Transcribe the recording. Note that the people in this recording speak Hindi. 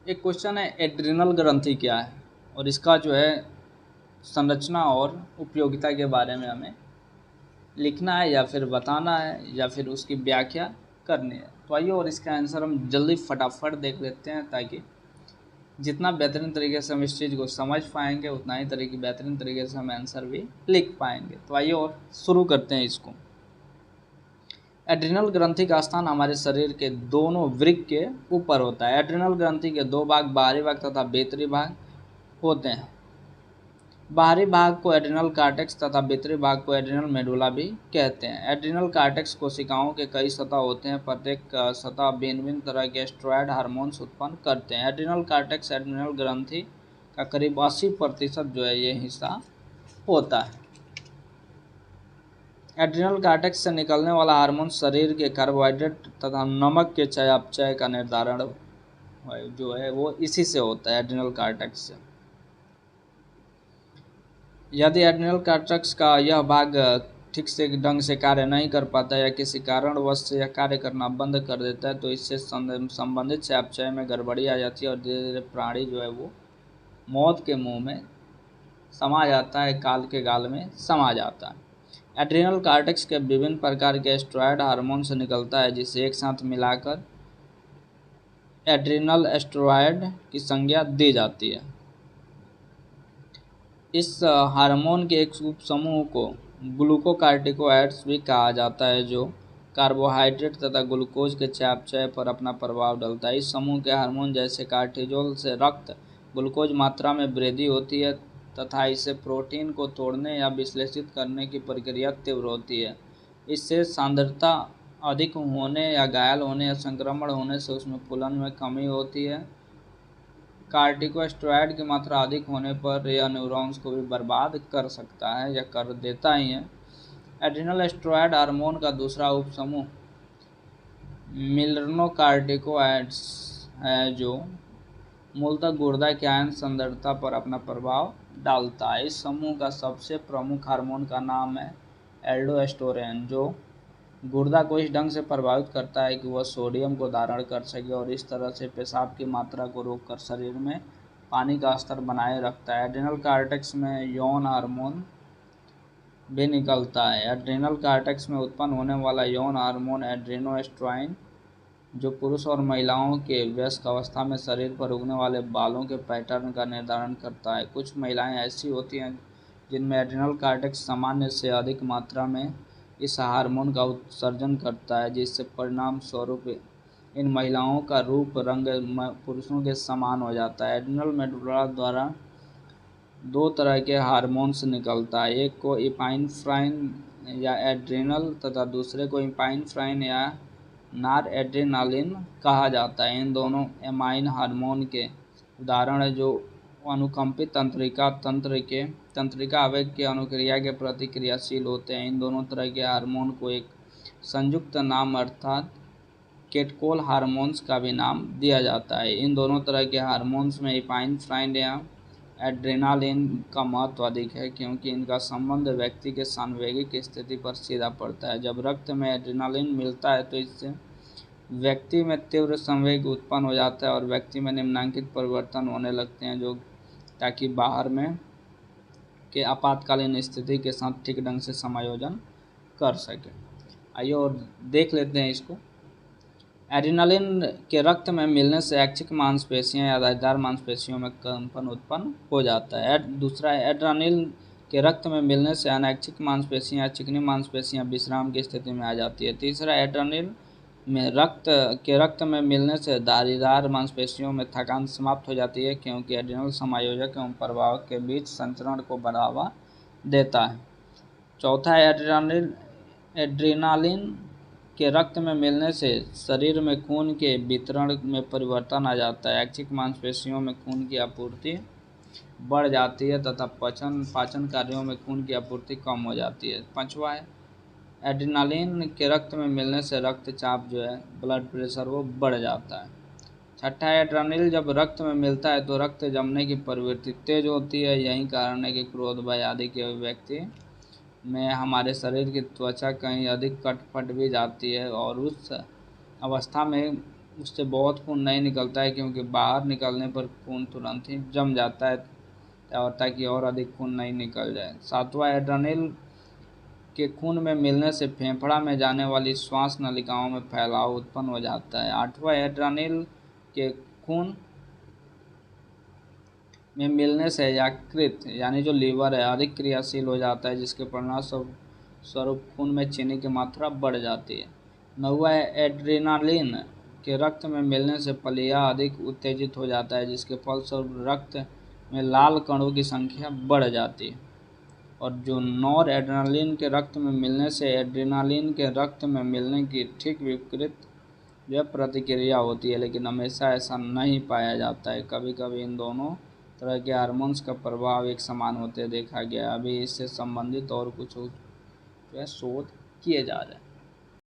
एक क्वेश्चन है, एड्रिनल ग्रंथि क्या है, और इसका जो है संरचना और उपयोगिता के बारे में हमें लिखना है या फिर बताना है या फिर उसकी व्याख्या करनी है। तो आइए और इसका आंसर हम जल्दी फटाफट देख लेते हैं, ताकि जितना बेहतरीन तरीके से हम इस चीज़ को समझ पाएंगे उतना ही बेहतरीन तरीके से हम आंसर भी लिख पाएंगे। तो आइए और शुरू करते हैं इसको। एड्रिनल ग्रंथि का स्थान हमारे शरीर के दोनों वृक्क के ऊपर होता है। एड्रिनल ग्रंथि के दो भाग, बाहरी भाग तथा भीतरी भाग होते हैं। बाहरी भाग को एड्रिनल कार्टेक्स तथा भीतरी भाग को एड्रिनल मेडुला भी कहते हैं। एड्रिनल कार्टेक्स कोशिकाओं के कई सतह होते हैं, प्रत्येक सतह भिन्न भिन्न तरह के स्टेरॉयड हार्मोन्स उत्पन्न करते हैं। एड्रिनल कार्टेक्स एड्रिनल ग्रंथि का करीब 80% जो है ये हिस्सा होता है। एड्रिनल कार्टेक्स से निकलने वाला हार्मोन शरीर के कार्बोहाइड्रेट तथा नमक के चयापचय का निर्धारण जो है वो इसी से होता है, एड्रिनल कार्टेक्स से। यदि एड्रिनल कार्टेक्स का यह भाग ठीक से ढंग से कार्य नहीं कर पाता या किसी कारणवश से यह कार्य करना बंद कर देता है तो इससे संबंधित चयापचय में गड़बड़ी आ जाती है और धीरे धीरे प्राणी जो है वो मौत के मुंह में समा जाता है, काल के गाल में समा जाता है। एड्रिनल कार्टेक्स के विभिन्न प्रकार के स्टेरॉयड हार्मोन से निकलता है, जिसे एक साथ मिलाकर एड्रिनल स्टेरॉयड की संज्ञा दी जाती है। इस हार्मोन के एक उपसमूह को ग्लूकोकार्टिकोइड्स भी कहा जाता है, जो कार्बोहाइड्रेट तथा ग्लूकोज के चयापचय पर अपना प्रभाव डालता है। इस समूह के हार्मोन जैसे कार्टिजोल से रक्त ग्लूकोज मात्रा में वृद्धि होती है तथा इससे प्रोटीन को तोड़ने या विश्लेषित करने की प्रक्रिया तीव्र होती है। इससे सांद्रता अधिक होने या घायल होने या संक्रमण होने से उसमें फूलन में कमी होती है। कार्टिकोस्टेरॉइड की मात्रा अधिक होने पर यह न्यूरॉन्स को भी बर्बाद कर सकता है या कर देता ही है। एड्रिनल स्टेरॉयड हार्मोन का दूसरा उपसमूह मिनरलोकार्टिकोइड्स है, जो मूलतः गुर्दा की आयन सांद्रता पर अपना प्रभाव डालता है। इस समूह का सबसे प्रमुख हार्मोन का नाम है एल्डोस्टेरोन, जो गुर्दा को इस ढंग से प्रभावित करता है कि वह सोडियम को धारण कर सके और इस तरह से पेशाब की मात्रा को रोककर शरीर में पानी का स्तर बनाए रखता है। एड्रिनल कार्टेक्स में यौन हार्मोन भी निकलता है। एड्रिनल कार्टेक्स में उत्पन्न होने वाला यौन हार्मोन एड्रेनोस्टेरोन, जो पुरुष और महिलाओं के वयस्क अवस्था में शरीर पर उगने वाले बालों के पैटर्न का निर्धारण करता है। कुछ महिलाएं ऐसी होती हैं जिनमें एड्रिनल कार्टेक्स सामान्य से अधिक मात्रा में इस हार्मोन का उत्सर्जन करता है, जिससे परिणाम स्वरूप इन महिलाओं का रूप रंग पुरुषों के समान हो जाता है। एड्रिनल मेडुला द्वारा दो तरह के हार्मोन्स निकलता है, एक को इपाइनेफ्राइन या एड्रिनल तथा दूसरे को इपाइनेफ्राइन या नॉरएड्रेनालिन कहा जाता है। इन दोनों एमाइन हार्मोन के उदाहरण है जो अनुकंपित तंत्रिका आवेग की अनुक्रिया के प्रति क्रियाशील होते हैं। इन दोनों तरह के हार्मोन को एक संयुक्त नाम अर्थात केटकोल हार्मोन्स का भी नाम दिया जाता है। इन दोनों तरह के हार्मोन्स में इपाइनेफ्राइन या एड्रेनालिन का महत्व अधिक है, क्योंकि इनका संबंध व्यक्ति के सांवेगिक स्थिति पर सीधा पड़ता है। जब रक्त में एड्रेनालिन मिलता है तो इससे व्यक्ति में तीव्र संवेग उत्पन्न हो जाता है और व्यक्ति में निम्नलिखित परिवर्तन होने लगते हैं, जो ताकि बाहर में के आपातकालीन स्थिति के साथ ठीक ढंग से समायोजन कर सके। आइए और देख लेते हैं इसको। एड्रेनालिन के रक्त में मिलने से ऐच्छिक मांसपेशियां या रसदार मांसपेशियों में कंपन उत्पन्न हो जाता है। दूसरा है, एड्रेनालिन के रक्त में मिलने से अनैच्छिक मांसपेशियां या चिकनी मांसपेशियां विश्राम की स्थिति में आ जाती है। तीसरा, एड्रेनालिन में रक्त में मिलने से धारीदार मांसपेशियों में थकान समाप्त हो जाती है, क्योंकि एड्रिनल समायोजक एवं प्रभावक के बीच संचरण को बढ़ावा देता है। चौथा, एड्रेनालिन के रक्त में मिलने से शरीर में खून के वितरण में परिवर्तन आ जाता है। ऐच्छिक मांसपेशियों में खून की आपूर्ति बढ़ जाती है तथा पाचन कार्यों में खून की आपूर्ति कम हो जाती है। पांचवा है, एड्रेनालिन के रक्त में मिलने से रक्तचाप जो है ब्लड प्रेशर वो बढ़ जाता है। छठा है, एड्रेनालिन जब रक्त में मिलता है तो रक्त जमने की प्रवृत्ति तेज होती है। यही कारण है कि क्रोध, भय आदि के व्यक्ति में हमारे शरीर की त्वचा कहीं अधिक कटफट भी जाती है और उस अवस्था में उससे बहुत खून नहीं निकलता है, क्योंकि बाहर निकलने पर खून तुरंत ही जम जाता है और ताकि और अधिक खून नहीं निकल जाए। सातवां, एड्रेनलिन के खून में मिलने से फेफड़ा में जाने वाली श्वास नलिकाओं में फैलाव उत्पन्न हो जाता है। आठवां, एड्रेनलिन के खून में मिलने से यकृत यानी जो लीवर है अधिक क्रियाशील हो जाता है, जिसके परिणामस्वरूप खून में चीनी की मात्रा बढ़ जाती है। नौवां, एड्रेनालिन के रक्त में मिलने से पलिया अधिक उत्तेजित हो जाता है, जिसके फलस्वरूप रक्त में लाल कणों की संख्या बढ़ जाती है। और जो नॉर एड्रेनालिन के रक्त में मिलने से एड्रेनालिन के रक्त में मिलने की ठीक विपरीत यह प्रतिक्रिया होती है, लेकिन हमेशा ऐसा नहीं पाया जाता है। कभी कभी इन दोनों तरह के हार्मोन्स का प्रभाव एक समान होते देखा गया। अभी इससे संबंधित और कुछ जो है शोध किए जा रहे हैं।